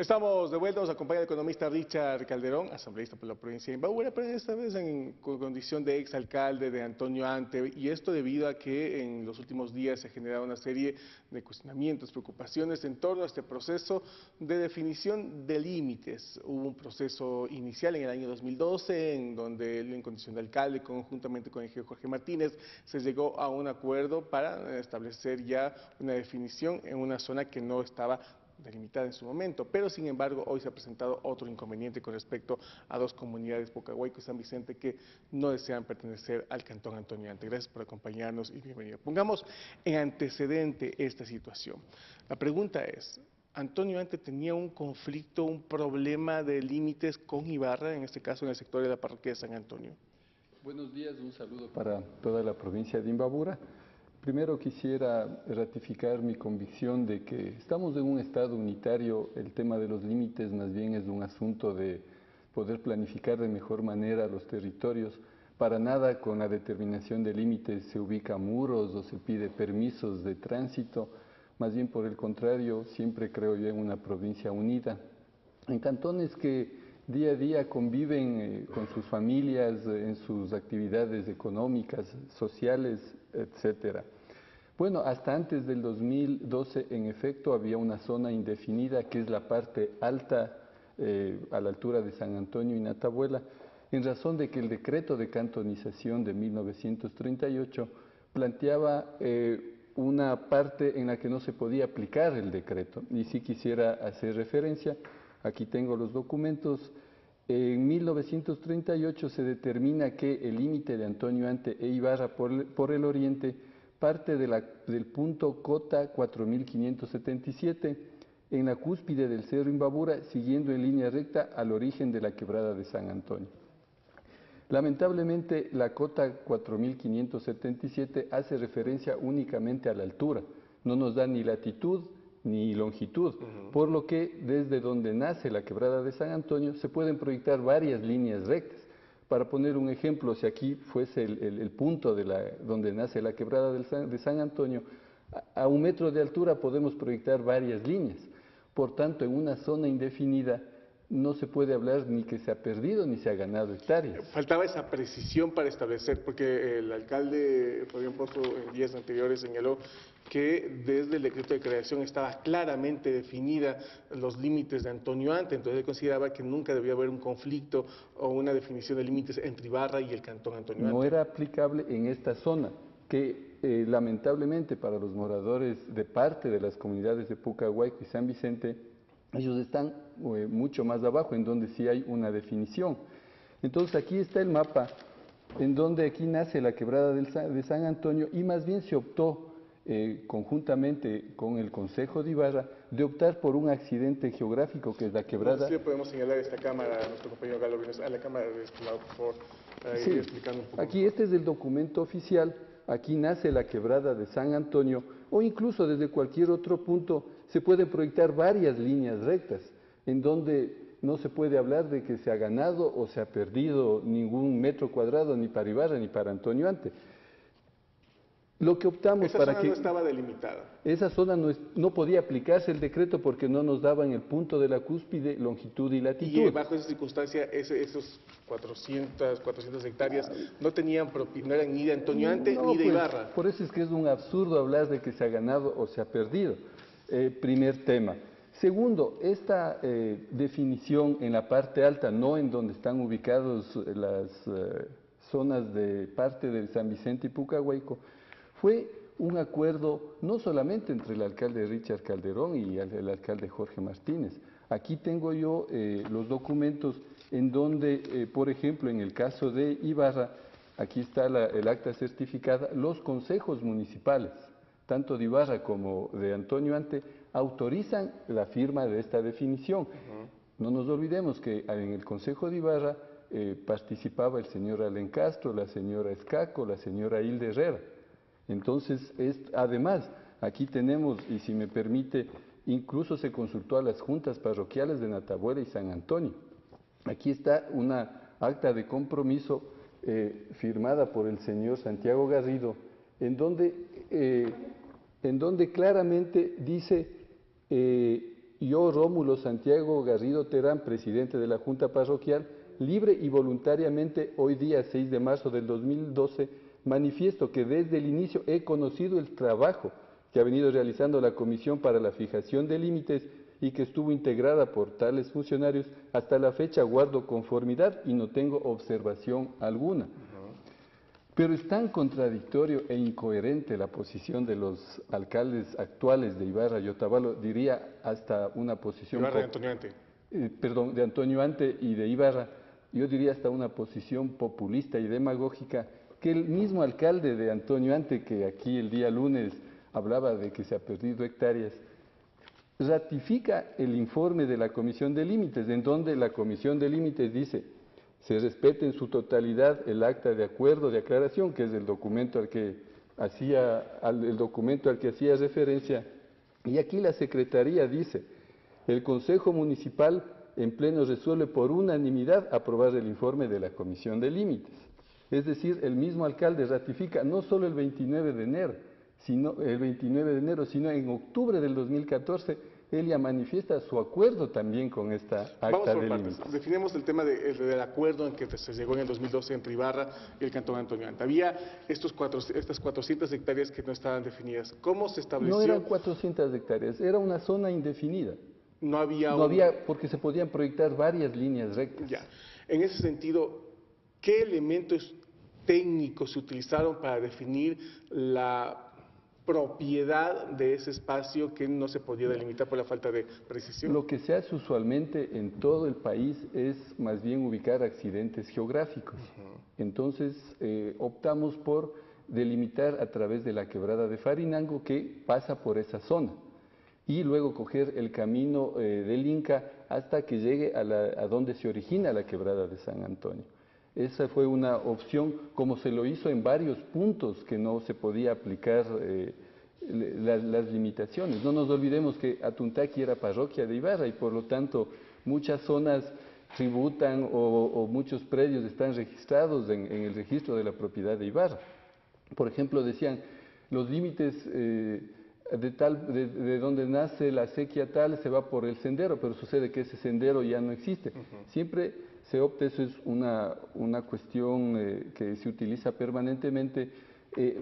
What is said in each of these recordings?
Estamos de vuelta, nos acompaña el economista Richard Calderón, asambleísta por la provincia de Imbabura, pero esta vez en condición de exalcalde de Antonio Ante, y esto debido a que en los últimos días se ha generado una serie de cuestionamientos, preocupaciones en torno a este proceso de definición de límites. Hubo un proceso inicial en el año 2012, en donde él, en condición de alcalde, conjuntamente con el ingeniero Jorge Martínez, se llegó a un acuerdo para establecer ya una definición en una zona que no estaba delimitada en su momento, pero sin embargo hoy se ha presentado otro inconveniente con respecto a dos comunidades, Pucahuayco y San Vicente, que no desean pertenecer al cantón Antonio Ante. Gracias por acompañarnos y bienvenido. Pongamos en antecedente esta situación. La pregunta es, ¿Antonio Ante tenía un conflicto, un problema de límites con Ibarra, en este caso en el sector de la parroquia de San Antonio? Buenos días, un saludo para toda la provincia de Imbabura. Primero quisiera ratificar mi convicción de que estamos en un estado unitario. El tema de los límites más bien es un asunto de poder planificar de mejor manera los territorios. Para nada con la determinación de límites se ubican muros o se pide permisos de tránsito. Más bien por el contrario, siempre creo yo en una provincia unida. En cantones que día a día conviven con sus familias, en sus actividades económicas, sociales, etcétera. Bueno, hasta antes del 2012, en efecto, había una zona indefinida que es la parte alta a la altura de San Antonio y Natabuela, en razón de que el decreto de cantonización de 1938 planteaba una parte en la que no se podía aplicar el decreto. Y sí quisiera hacer referencia, aquí tengo los documentos. En 1938 se determina que el límite de Antonio Ante e Ibarra por el oriente parte del punto cota 4577 en la cúspide del Cerro Imbabura, siguiendo en línea recta al origen de la quebrada de San Antonio. Lamentablemente, la cota 4577 hace referencia únicamente a la altura, no nos da ni latitud ni longitud, por lo que desde donde nace la quebrada de San Antonio se pueden proyectar varias líneas rectas. Para poner un ejemplo, si aquí fuese el punto donde nace la quebrada de San Antonio, a 1 metro de altura podemos proyectar varias líneas. Por tanto, en una zona indefinida no se puede hablar ni que se ha perdido ni se ha ganado hectáreas. Faltaba esa precisión para establecer, porque el alcalde Fabián Pozo en días anteriores señaló que desde el decreto de creación estaba claramente definida los límites de Antonio Ante, entonces él consideraba que nunca debía haber un conflicto o una definición de límites entre Ibarra y el cantón Antonio Ante. No era aplicable en esta zona, que lamentablemente para los moradores de parte de las comunidades de Pucahuayco y San Vicente, ellos están mucho más abajo, en donde sí hay una definición. Entonces aquí está el mapa, en donde aquí nace la quebrada de San Antonio, y más bien se optó conjuntamente con el Consejo de Ibarra de optar por un accidente geográfico que es la quebrada. Sí, podemos señalar esta cámara, a nuestro compañero Galo Vinos, a la cámara de este lado, por favor, para ir explicando un poco. Aquí mejor. este es el documento oficial, aquí nace la quebrada de San Antonio, o incluso desde cualquier otro punto se pueden proyectar varias líneas rectas, en donde no se puede hablar de que se ha ganado o se ha perdido ningún metro cuadrado ni para Ibarra ni para Antonio Ante. Lo que optamos esa para zona que no estaba delimitada. Esa zona no podía aplicarse el decreto porque no nos daban el punto de la cúspide, longitud y latitud. Y bajo esa circunstancia, esos 400 hectáreas no eran ni de Antonio Ante ni de Ibarra. Por eso es que es un absurdo hablar de que se ha ganado o se ha perdido. Primer tema. Segundo, esta definición en la parte alta, no en donde están ubicados las zonas de parte de San Vicente y Pucahuayco, fue un acuerdo no solamente entre el alcalde Richard Calderón y el alcalde Jorge Martínez. Aquí tengo yo los documentos en donde, por ejemplo, en el caso de Ibarra, aquí está el acta certificada, los consejos municipales, tanto de Ibarra como de Antonio Ante, autorizan la firma de esta definición. No nos olvidemos que en el Consejo de Ibarra participaba el señor Alen Castro, la señora Escaco, la señora Hilde Herrera. Entonces, además, aquí tenemos, y si me permite, incluso se consultó a las juntas parroquiales de Natabuela y San Antonio. Aquí está una acta de compromiso firmada por el señor Santiago Garrido, en donde claramente dice yo, Rómulo Santiago Garrido Terán, presidente de la Junta Parroquial, libre y voluntariamente, hoy día 6 de marzo del 2012, manifiesto que desde el inicio he conocido el trabajo que ha venido realizando la Comisión para la Fijación de Límites y que estuvo integrada por tales funcionarios. Hasta la fecha guardo conformidad y no tengo observación alguna. Pero es tan contradictorio e incoherente la posición de los alcaldes actuales de Ibarra y Otavalo, diría hasta una posición... Ibarra y Antonio Ante. Perdón, de Antonio Ante y de Ibarra, yo diría hasta una posición populista y demagógica, que el mismo alcalde de Antonio Ante, que aquí el día lunes hablaba de que se ha perdido hectáreas, ratifica el informe de la Comisión de Límites, en donde la Comisión de Límites dice: se respete en su totalidad el acta de acuerdo de aclaración, que es el documento al que hacía referencia, y aquí la Secretaría dice: el Consejo Municipal en pleno resuelve por unanimidad aprobar el informe de la Comisión de Límites. Es decir, el mismo alcalde ratifica no solo el 29 de enero, sino en octubre del 2014, él ya manifiesta su acuerdo también con esta acta de límites. Definimos el tema del acuerdo en que se llegó en el 2012 entre Ibarra y el Cantón Antonio Ante. Había estas 400 hectáreas que no estaban definidas. ¿Cómo se estableció? No eran 400 hectáreas, era una zona indefinida. No había, porque se podían proyectar varias líneas rectas. Ya. En ese sentido, ¿qué elementos técnicos se utilizaron para definir la propiedad de ese espacio que no se podía delimitar por la falta de precisión? Lo que se hace usualmente en todo el país es más bien ubicar accidentes geográficos. Entonces optamos por delimitar a través de la quebrada de Farinango, que pasa por esa zona, y luego coger el camino del Inca hasta que llegue a donde se origina la quebrada de San Antonio. Esa fue una opción, como se lo hizo en varios puntos que no se podía aplicar las limitaciones. No nos olvidemos que Atuntaqui era parroquia de Ibarra y por lo tanto muchas zonas tributan o muchos predios están registrados en el registro de la propiedad de Ibarra. Por ejemplo, decían los límites de donde nace la sequía tal se va por el sendero, pero sucede que ese sendero ya no existe. Siempre se opta, eso es una cuestión que se utiliza permanentemente,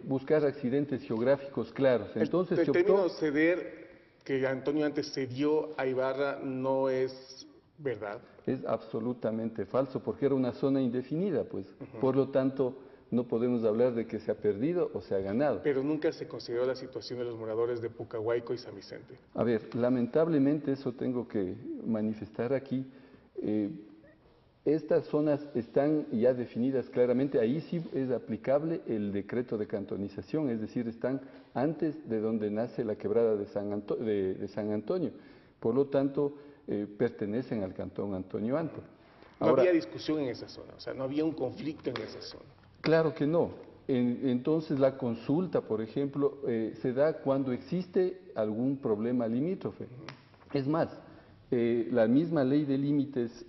buscar accidentes geográficos claros. Entonces, el término ceder, que Antonio antes cedió a Ibarra, no es verdad. Es absolutamente falso, porque era una zona indefinida, pues. Por lo tanto, no podemos hablar de que se ha perdido o se ha ganado. Pero nunca se consideró la situación de los moradores de Pucahuayco y San Vicente. A ver, lamentablemente eso tengo que manifestar aquí. Estas zonas están ya definidas claramente, ahí sí es aplicable el decreto de cantonización, es decir, están antes de donde nace la quebrada de San Antonio. Por lo tanto, pertenecen al Cantón Antonio Ante. No había discusión en esa zona, o sea, no había un conflicto en esa zona. Claro que no. Entonces la consulta, por ejemplo, se da cuando existe algún problema limítrofe. Es más, la misma ley de límites,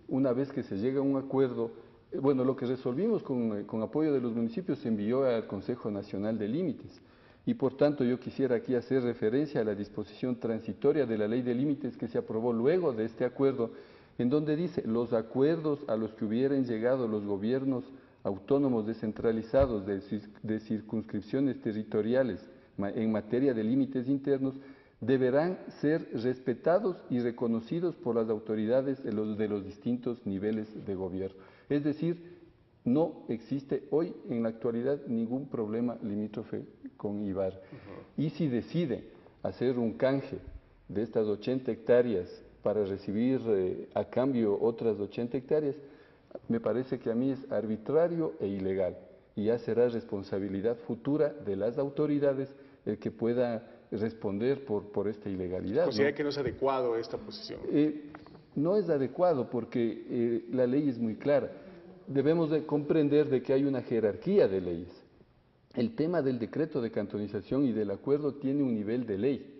una vez que se llega a un acuerdo, bueno, lo que resolvimos con apoyo de los municipios se envió al Consejo Nacional de Límites. Y por tanto yo quisiera aquí hacer referencia a la disposición transitoria de la ley de límites que se aprobó luego de este acuerdo, en donde dice: los acuerdos a los que hubieran llegado los gobiernos autónomos descentralizados de circunscripciones territoriales en materia de límites internos deberán ser respetados y reconocidos por las autoridades de los distintos niveles de gobierno. Es decir, no existe hoy en la actualidad ningún problema limítrofe con Ibarra. Y si decide hacer un canje de estas 80 hectáreas para recibir a cambio otras 80 hectáreas, me parece que a mí es arbitrario e ilegal, y ya será responsabilidad futura de las autoridades el que pueda responder por esta ilegalidad. ¿Considera que no es adecuado esta posición? No es adecuado porque la ley es muy clara. Debemos de comprender de que hay una jerarquía de leyes. El tema del decreto de cantonización y del acuerdo tiene un nivel de ley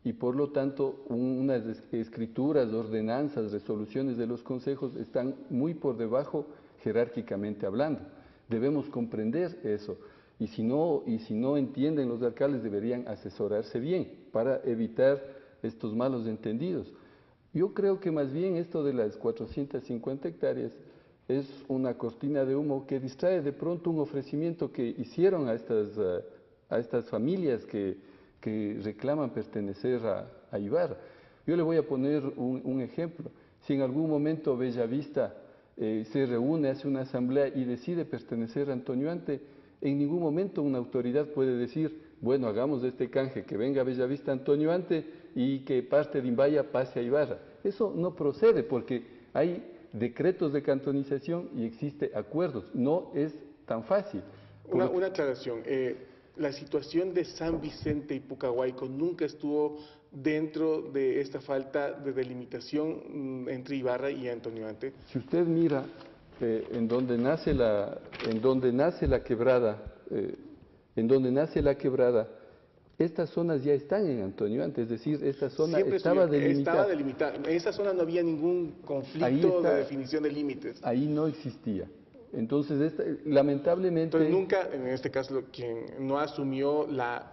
y por lo tanto unas escrituras, ordenanzas, resoluciones de los consejos están muy por debajo jerárquicamente hablando. Debemos comprender eso. Y si no entienden los alcaldes, deberían asesorarse bien para evitar estos malos entendidos. Yo creo que más bien esto de las 450 hectáreas es una cortina de humo que distrae de pronto un ofrecimiento que hicieron a estas familias que reclaman pertenecer a Ibarra. Yo le voy a poner un ejemplo. Si en algún momento Bellavista se reúne, hace una asamblea y decide pertenecer a Antonio Ante, en ningún momento una autoridad puede decir, bueno, hagamos de este canje, que venga Bellavista Antonio Ante y que parte de Imbaya pase a Ibarra. Eso no procede porque hay decretos de cantonización y existe acuerdos. No es tan fácil. Una aclaración. La situación de San Vicente y Pucahuayco nunca estuvo dentro de esta falta de delimitación entre Ibarra y Antonio Ante. Si usted mira en donde nace la quebrada, estas zonas ya están en Antonio Ante, es decir, esta zona estaba delimitada. En esa zona no había ningún conflicto de definición de límites. Ahí no existía. Entonces, lamentablemente... Entonces, nunca, en este caso, quien no asumió la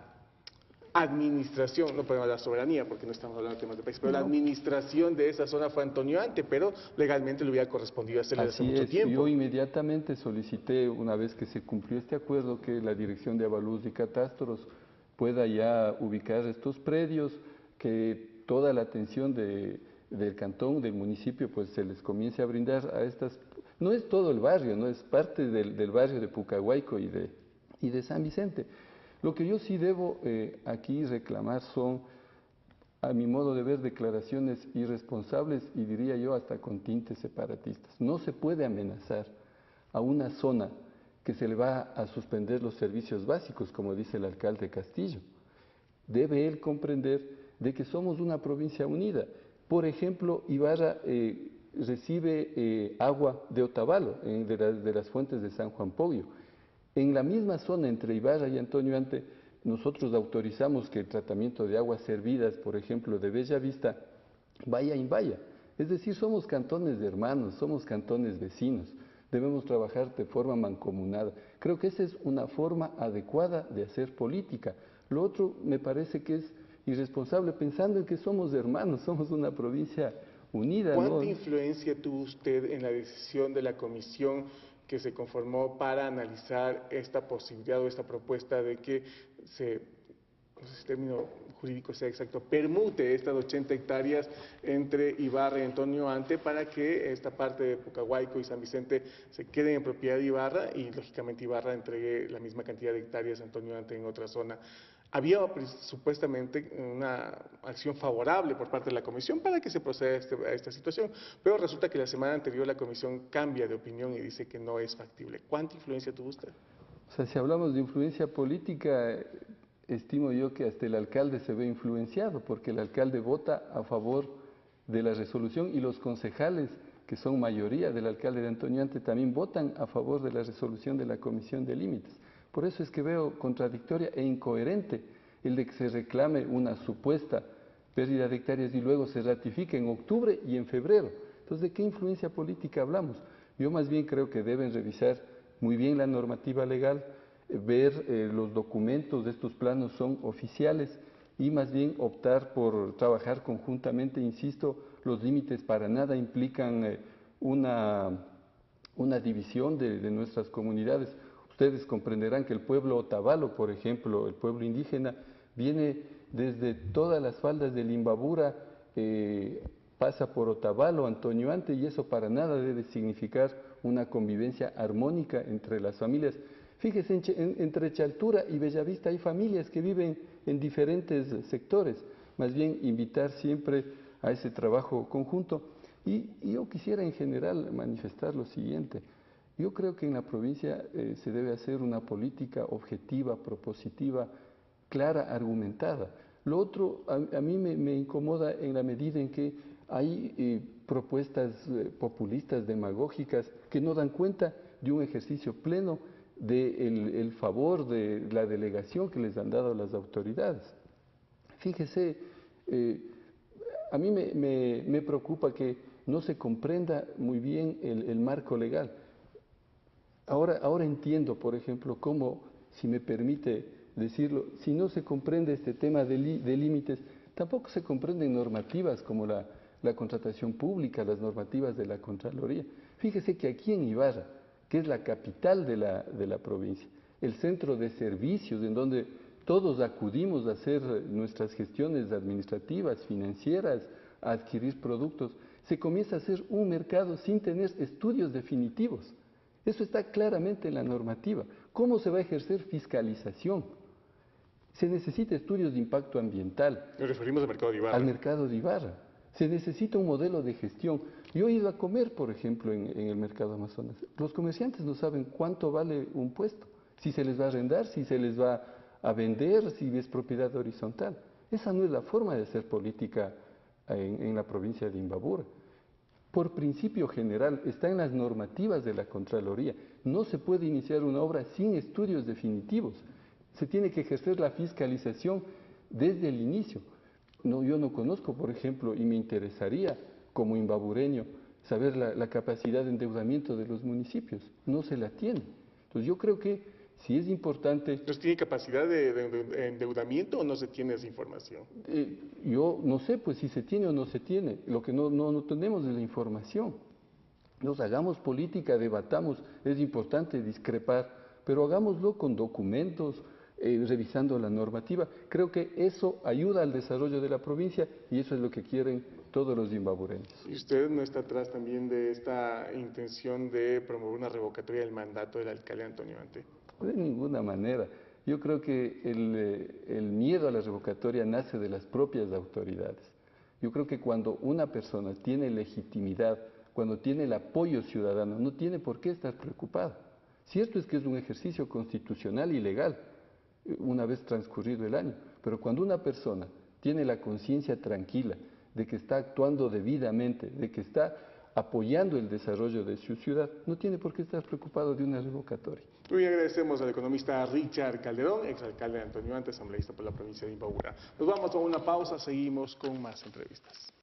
administración, no podemos hablar de soberanía porque no estamos hablando de temas de país, pero la administración de esa zona fue Antonio Ante, pero legalmente le hubiera correspondido hacerle hace mucho tiempo. Yo inmediatamente solicité, una vez que se cumplió este acuerdo, que la Dirección de Avalúos y Catastros pueda ya ubicar estos predios, que toda la atención del cantón, del municipio, pues se les comience a brindar a estas... No es todo el barrio, no es parte del barrio de Pucahuayco y de San Vicente. Lo que yo sí debo aquí reclamar son, a mi modo de ver, declaraciones irresponsables y diría yo hasta con tintes separatistas. No se puede amenazar a una zona que se le va a suspender los servicios básicos, como dice el alcalde Castillo. Debe él comprender de que somos una provincia unida. Por ejemplo, Ibarra recibe agua de Otavalo, de las fuentes de San Juan Poglio. En la misma zona entre Ibarra y Antonio Ante, nosotros autorizamos que el tratamiento de aguas servidas, por ejemplo, de Bellavista, vaya a Imbaya. Es decir, somos cantones de hermanos, somos cantones vecinos, debemos trabajar de forma mancomunada. Creo que esa es una forma adecuada de hacer política. Lo otro me parece que es irresponsable pensando en que somos hermanos, somos una provincia unida. ¿Cuánta influencia tuvo usted en la decisión de la comisión que se conformó para analizar esta posibilidad o esta propuesta de que no sé si el término jurídico sea exacto, permute estas 80 hectáreas entre Ibarra y Antonio Ante para que esta parte de Pucahuayco y San Vicente se queden en propiedad de Ibarra y lógicamente Ibarra entregue la misma cantidad de hectáreas a Antonio Ante en otra zona? Había supuestamente una acción favorable por parte de la comisión para que se proceda a esta situación, pero resulta que la semana anterior la comisión cambia de opinión y dice que no es factible. ¿Cuánta influencia tuvo usted? O sea, si hablamos de influencia política, estimo yo que hasta el alcalde se ve influenciado, porque el alcalde vota a favor de la resolución y los concejales, que son mayoría del alcalde de Antonio Ante, también votan a favor de la resolución de la Comisión de Límites. Por eso es que veo contradictoria e incoherente el de que se reclame una supuesta pérdida de hectáreas y luego se ratifique en octubre y en febrero. Entonces, ¿de qué influencia política hablamos? Yo más bien creo que deben revisar muy bien la normativa legal, ver los documentos de estos planos son oficiales y más bien optar por trabajar conjuntamente. Insisto, los límites para nada implican una división de nuestras comunidades. Ustedes comprenderán que el pueblo Otavalo, por ejemplo, el pueblo indígena, viene desde todas las faldas del Imbabura, pasa por Otavalo, Antonio Ante, y eso para nada debe significar una convivencia armónica entre las familias. Fíjese, entre Chaltura y Bellavista hay familias que viven en diferentes sectores, más bien invitar siempre a ese trabajo conjunto. Y yo quisiera en general manifestar lo siguiente. Yo creo que en la provincia se debe hacer una política objetiva, propositiva, clara, argumentada. Lo otro a mí me incomoda en la medida en que hay propuestas populistas, demagógicas, que no dan cuenta de un ejercicio pleno del favor de la delegación que les han dado las autoridades. Fíjese, a mí me preocupa que no se comprenda muy bien el marco legal. Ahora entiendo, por ejemplo, cómo, si me permite decirlo, si no se comprende este tema de límites, Tampoco se comprenden normativas como la contratación pública, las normativas de la Contraloría. Fíjese que aquí en Ibarra, que es la capital de la provincia, el centro de servicios en donde todos acudimos a hacer nuestras gestiones administrativas, financieras, a adquirir productos, se comienza a hacer un mercado sin tener estudios definitivos. Eso está claramente en la normativa. ¿Cómo se va a ejercer fiscalización? Se necesita estudios de impacto ambiental. Nos referimos al mercado de Ibarra. Al mercado de Ibarra. Se necesita un modelo de gestión. Yo he ido a comer, por ejemplo, en el mercado Amazonas. Los comerciantes no saben cuánto vale un puesto, si se les va a arrendar, si se les va a vender, si es propiedad horizontal. Esa no es la forma de hacer política en la provincia de Imbabura. Por principio general, está en las normativas de la Contraloría. No se puede iniciar una obra sin estudios definitivos. Se tiene que ejercer la fiscalización desde el inicio. No, yo no conozco, por ejemplo, y me interesaría, como imbabureño, saber la capacidad de endeudamiento de los municipios. No se la tiene. Entonces yo creo que si es importante... ¿No se tiene capacidad de endeudamiento o no se tiene esa información? Yo no sé pues si se tiene o no se tiene. Lo que no tenemos es la información. Nos hagamos política, debatamos, es importante discrepar, pero hagámoslo con documentos, revisando la normativa. Creo que eso ayuda al desarrollo de la provincia y eso es lo que quieren todos los imbabureños. ¿Y usted no está atrás también de esta intención de promover una revocatoria del mandato del alcalde Antonio Ante? De ninguna manera. Yo creo que el miedo a la revocatoria nace de las propias autoridades. Yo creo que cuando una persona tiene legitimidad, cuando tiene el apoyo ciudadano, no tiene por qué estar preocupado. Cierto es que es un ejercicio constitucional y legal, una vez transcurrido el año, pero cuando una persona tiene la conciencia tranquila de que está actuando debidamente, de que está apoyando el desarrollo de su ciudad, no tiene por qué estar preocupado de una revocatoria. Hoy agradecemos al economista Richard Calderón, exalcalde de Antonio Ante, asambleísta por la provincia de Imbabura. Nos vamos a una pausa, seguimos con más entrevistas.